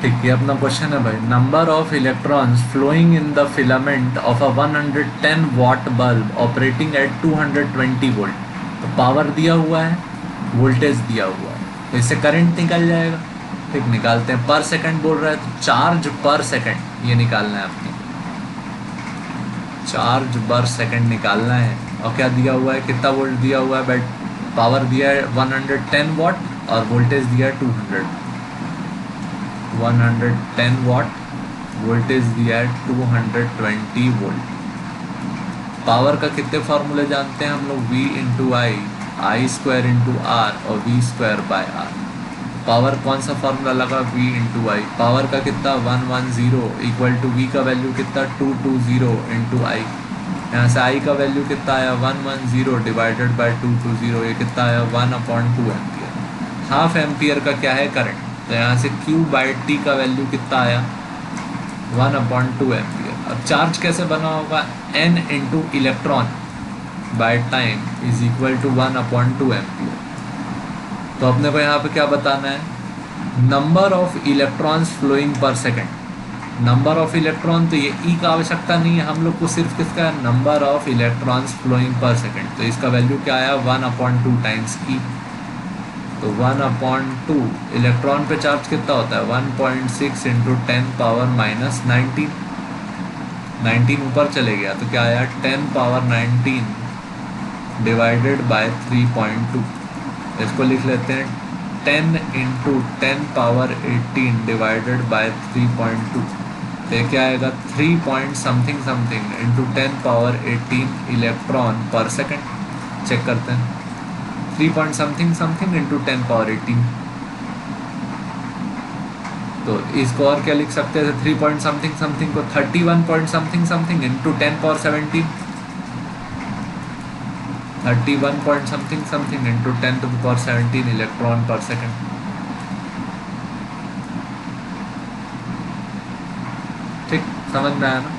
ठीक है, अपना क्वेश्चन है भाई, number of electrons flowing in the filament of a 110 watt bulb operating at 220 volt. तो पावर दिया हुआ है, वोल्टेज दिया हुआ है, तो इससे करंट निकल जाएगा। ठीक, निकालते हैं। पर सेकंड बोल रहा है तो चार्ज पर सेकंड ये निकालना है आपने, चार्ज पर सेकंड निकालना है। और क्या दिया हुआ है, कितना वोल्ट दिया हुआ है, बट पावर दिया है 110 वाट और वोल्टेज दिया है 110 वाट, वोल्टेज दिया है 220 वोल्ट। पावर का कितने फार्मूले जानते हैं हम लोग, V into I square into R और V square by R. Power कौन सा फार्मूला लगा, V इंटू आई। पावर का कितना 110 इक्वल टू V का वैल्यू कितना 220 इंटू आई। यहाँ से I का वैल्यू कितना आया 110 डिवाइडेड बाय 220, ये कितना आया 1/2 एम्पियर। हाफ एम्पियर का क्या है, करंट। तो यहाँ से Q बाई टी का वैल्यू कितना आया 1/2 एम्पियर। अब चार्ज कैसे बना होगा, N into electron by time is equal to 1/2 ampere. तो अपने को यहाँ पे क्या बताना है, number of electrons flowing per second. Number of electron, तो ये ई का आवश्यकता नहीं है हम लोग को, सिर्फ किसका, number of electrons flowing per second. तो इसका वैल्यू क्या आया 1/2 टाइम्स ई। तो 1/2 इलेक्ट्रॉन पे चार्ज कितना होता है 1.6 इंटू 10 पावर माइनस 19। 19 ऊपर चले गया तो क्या आया 10 पावर 19 डिवाइडेड बाय 3.2। इसको लिख लेते हैं 10 इंटू 10 पावर 18 डिवाइडेड बाय 3.2। तो क्या आएगा 3 point something something into 10 power 18 electron पर सेकंड। चेक करते हैं, 3 point something something into 10 power 18। तो इसको और क्या लिख सकते थे, 3 पॉइंट समथिंग समथिंग को 31 point something something into 10 power 17। 31 point something something into 10 to the power 17 electron पर सेकंड। ठीक, समझ में आया ना।